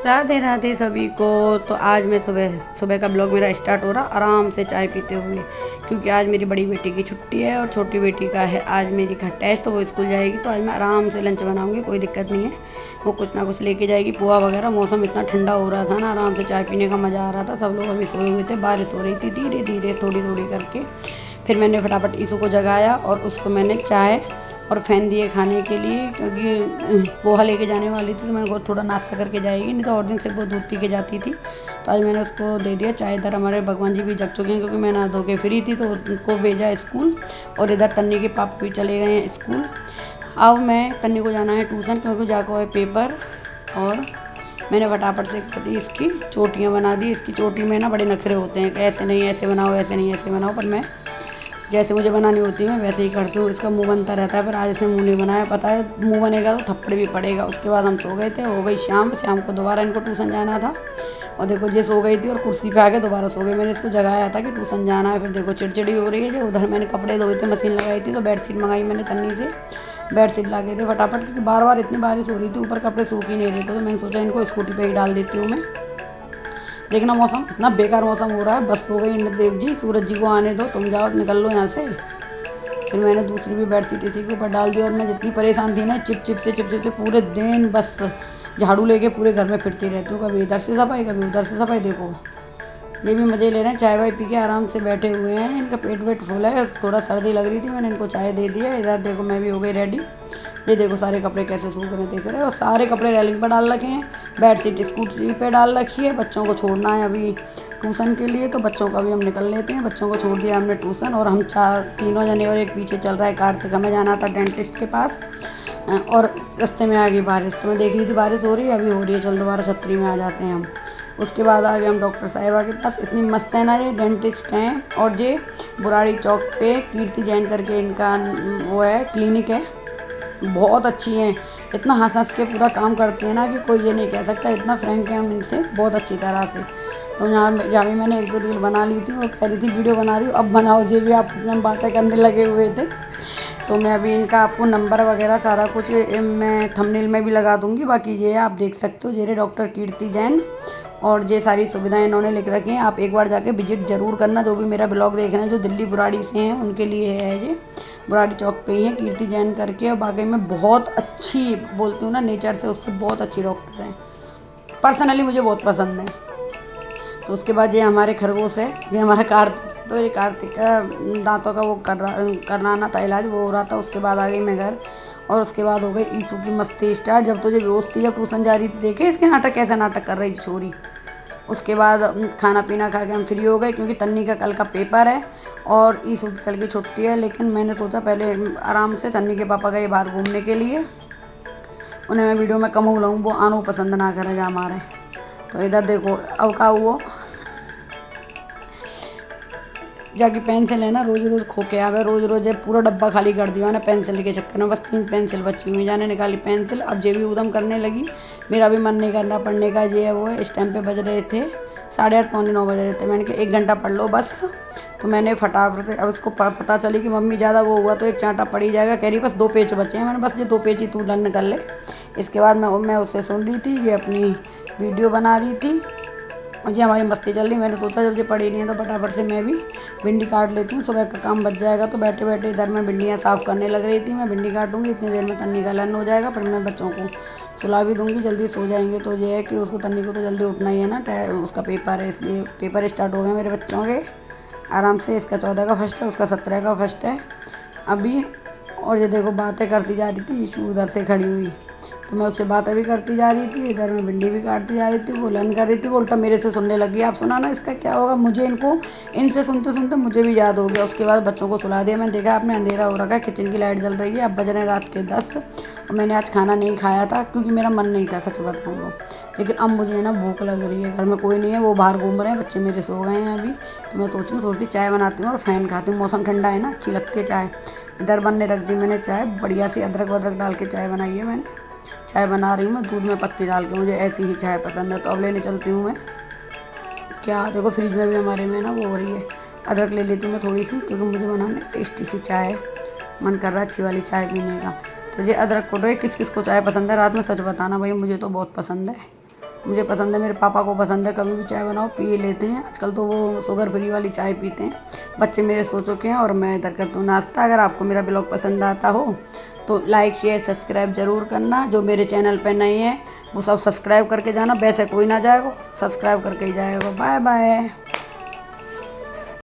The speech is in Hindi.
राधे राधे सभी को। तो आज मैं सुबह सुबह का ब्लॉग मेरा स्टार्ट हो रहा आराम से चाय पीते हुए, क्योंकि आज मेरी बड़ी बेटी की छुट्टी है और छोटी बेटी का है आज मेरी घर टेस्ट, तो वो स्कूल जाएगी। तो आज मैं आराम से लंच बनाऊंगी, कोई दिक्कत नहीं है। वो कुछ ना कुछ लेके जाएगी, पोहा वगैरह। मौसम इतना ठंडा हो रहा था ना, आराम से चाय पीने का मज़ा आ रहा था। सब लोग अभी सोए हुए थे, बारिश हो रही थी धीरे धीरे थोड़ी थोड़ी करके। फिर मैंने फटाफट ईसू को जगाया और उसको मैंने चाय और फ़ैन दिए खाने के लिए, क्योंकि पोहा लेके जाने वाली थी तो मैंने थोड़ा नाश्ता करके जाएगी, नहीं तो और दिन सिर्फ वो दूध पी के जाती थी। तो आज मैंने उसको दे दिया चाय। इधर हमारे भगवान जी भी जग चुके हैं, क्योंकि मैं नहा धो के फ्री थी तो उनको भेजा स्कूल। और इधर तन्नी के पापा भी चले गए हैं स्कूल। अब मैं तन्नी को जाना है ट्यूशन, क्योंकि जाको है पेपर। और मैंने फटाफट से इसकी चोटियाँ बना दी। इसकी चोटी में ना बड़े नखरे होते हैं कि ऐसे नहीं ऐसे बनाओ, ऐसे नहीं ऐसे बनाओ, पर मैं जैसे मुझे बनानी होती है मैं वैसे ही करती हूँ। इसका मुंह बनता रहता है, पर आज इसने मुंह नहीं बनाया। पता है मुंह बनेगा तो थप्पड़ भी पड़ेगा। उसके बाद हम सो गए थे। हो गई शाम को दोबारा इनको ट्यूशन जाना था। और देखो ये सो गई थी और कुर्सी पे आके दोबारा सो गई। मैंने इसको जगाया था कि ट्यूशन जाना है, फिर देखो चिड़चिड़ी हो रही है। जो उधर मैंने कपड़े धोए थे, मशीन लगाई थी, तो बेडशीट मंगाई मैंने तन्नी से। बेडशीट ला गए थे फटाफट, क्योंकि बार बार इतनी बारिश हो रही थी, ऊपर कपड़े सूख ही नहीं रहे थे। तो मैंने सोचा इनको स्कूटी पर ही डाल देती हूँ मैं। देखना मौसम इतना बेकार मौसम हो रहा है। बस हो गई इंद्रदेव जी, सूरज जी को आने दो, तुम जाओ निकल लो यहाँ से। फिर मैंने दूसरी भी बेडशीट इसी के ऊपर डाल दी। और मैं जितनी परेशान थी ना चिप चिप से पूरे दिन बस झाड़ू लेके पूरे घर में फिरती रहती हूँ। कभी इधर से सफाई, कभी उधर से सफाई। देखो ये भी मज़े ले रहे हैं, चाय वाय पी के आराम से बैठे हुए हैं। इनका पेट वेट फुल है, थोड़ा सर्दी लग रही थी, मैंने इनको चाय दे दिया। इधर देखो मैं भी हो गई रेडी। ये देखो सारे कपड़े कैसे सूख रहे हैं, देख रहे हो। और सारे कपड़े रेलिंग पर डाल रखे हैं, बेडशीट स्कूटी पे डाल रखी है। बच्चों को छोड़ना है अभी ट्यूशन के लिए, तो बच्चों का भी हम निकल लेते हैं। बच्चों को छोड़ दिया हमने ट्यूशन, और हम तीनों जने, और एक पीछे चल रहा है कार्तिक। हमें जाना था डेंटिस्ट के पास, और रास्ते में आ गई बारिश। तो मैं देख रही थी बारिश हो रही है, अभी हो रही है, चल दोबारा छतरी में आ जाते हैं हम। उसके बाद आ गए हम डॉक्टर साहिबा के पास। इतनी मस्त है ना, ये डेंटिस्ट हैं। और ये बुराड़ी चौक पे कीर्ति जैन करके इनका वो है, क्लिनिक है। बहुत अच्छी हैं, इतना हंस हंस के पूरा काम करती है ना कि कोई ये नहीं कह सकता। इतना फ्रैंक है हम इनसे बहुत अच्छी तरह से। तो यहाँ भी मैंने एक दो रील बना ली थी। वो कह रही थी वीडियो बना रही हूँ, अब बनाओ। ये भी आप हम बातें करने लगे हुए थे। तो मैं अभी इनका आपको नंबर वगैरह सारा कुछ मैं थंबनेल में भी लगा दूँगी। बाकी ये आप देख सकते हो, ये डॉक्टर कीर्ति जैन, और ये सारी सुविधाएं इन्होंने लिख रखी हैं। आप एक बार जाके विजिट ज़रूर करना। जो भी मेरा ब्लॉग देख रहे हैं, जो दिल्ली बुराड़ी से हैं, उनके लिए है ये। बुराड़ी चौक पे ही है कीर्ति जैन करके। और बाकी मैं बहुत अच्छी बोलती हूँ ना नेचर से, उससे बहुत अच्छी डॉक्टर हैं। पर्सनली मुझे बहुत पसंद है। तो उसके बाद ये हमारे खरगोश है, ये हमारा कार्तिक। तो ये कार्तिक का दांतों का वो करना था इलाज, वो हो रहा था। उसके बाद आ गई मैं घर, और उसके बाद हो गई ईसू की मस्ती स्टार्ट। जब तुझे बेहोश थी, जब ट्यूशन जा रही थी, देखे इसके नाटक कैसे नाटक कर रही छोरी। उसके बाद खाना पीना खा के हम फ्री हो गए, क्योंकि तन्नी का कल का पेपर है और ईसू की कल की छुट्टी है। लेकिन मैंने सोचा पहले आराम से, तन्नी के पापा गए बाहर घूमने के लिए, उन्हें मैं वीडियो में कम हो लाऊँ, वो आनो पसंद ना करें जा हमारे। तो इधर देखो अब का हुआ जाके पेंसिल है ना, रोज़ रोज़ खो के आवे। रोज़ रोज़ पूरा डब्बा खाली कर दिया ना पेंसिल के चक्कर में। बस 3 पेंसिल बची हुई, जाने निकाली पेंसिल। अब जे भी उदम करने लगी, मेरा भी मन नहीं करना पढ़ने का। ये है वो है। इस टाइम पे बज रहे थे 8:30 पौने 9 बज रहे थे। मैंने कहा 1 घंटा पढ़ लो बस। तो मैंने फटाफट से, अब इसको पता चली कि मम्मी ज़्यादा वो हुआ तो एक चांटा पड़ ही जाएगा। कह रही बस 2 पेज बचे हैं। मैंने बस ये 2 पेज ही तू लर्न कर ले। इसके बाद मैं उससे सुन रही थी, ये अपनी वीडियो बना रही थी। मुझे हमारी मस्ती चल रही। मैंने सोचा जब ये पड़ी नहीं है तो फटाफट से मैं भी भिंडी काट लेती हूँ, सुबह का काम बच जाएगा। तो बैठे बैठे इधर मैं भिंडियाँ साफ़ करने लग रही थी। मैं भिंडी काटूँगी, इतनी देर में तन्नी का लर्न हो जाएगा। फिर मैं बच्चों को सुला भी दूँगी, जल्दी सो जाएंगे। तो ये है कि उसको, तन्नी को तो जल्दी उठना ही है ना, उसका पेपर है, इसलिए पेपर स्टार्ट हो गए मेरे बच्चों के आराम से। इसका 14 का फर्स्ट है, उसका 17 का फर्स्ट है अभी। और ये देखो बातें करती जा रही थी, ईशू उधर से खड़ी हुई, तो मैं उससे बातें भी करती जा रही थी। इधर मैं भिंडी भी काटती जा रही थी, वो लर्न कर रही थी। वो उल्टा मेरे से सुनने लगी। आप सुना ना इसका क्या होगा। मुझे इनसे सुनते सुनते मुझे भी याद हो गया। उसके बाद बच्चों को सुला दिया। मैंने देखा आपने अंधेरा हो रखा है, किचन की लाइट जल रही है, अब बज रहे हैं रात के 10। और मैंने आज खाना नहीं खाया था, क्योंकि मेरा मन नहीं था, सच बताऊँ। लेकिन अब मुझे ना भूख लग रही है। घर में कोई नहीं है, वो बाहर घूम रहे हैं, बच्चे मेरे सो गए हैं अभी। तो मैं सोच रही हूँ थोड़ी सी चाय बनाती हूँ और फ़ैन खाती हूँ। मौसम ठंडा है ना, अच्छी लगती है चाय। इधर बनने रख दी मैंने चाय, बढ़िया सी अदरक वदरक डाल के चाय बनाई है मैंने। चाय बना रही हूँ मैं दूध में पत्ती डाल के, मुझे ऐसी ही चाय पसंद है। तो अब लेने चलती हूँ मैं। क्या देखो फ्रिज में भी हमारे में ना वो हो रही है, अदरक ले लेती हूँ मैं थोड़ी सी, क्योंकि मुझे बनाने टेस्टी सी चाय मन कर रहा है, अच्छी वाली चाय पीने का। तो ये अदरक को किस किस को चाय पसंद है रात में, सच बताना भाई, मुझे तो बहुत पसंद है। मुझे पसंद है, मेरे पापा को पसंद है, कभी भी चाय बनाओ पी लेते हैं। आजकल तो वो शुगर फ्री वाली चाय पीते हैं। बच्चे मेरे सो चुके हैं और मैं इधर करती हूँ नाश्ता। अगर आपको मेरा ब्लॉग पसंद आता हो तो लाइक शेयर सब्सक्राइब ज़रूर करना। जो मेरे चैनल पर नए हैं वो सब सब्सक्राइब करके जाना, वैसे कोई ना जाएगा, सब्सक्राइब करके ही जाएगा। Bye bye.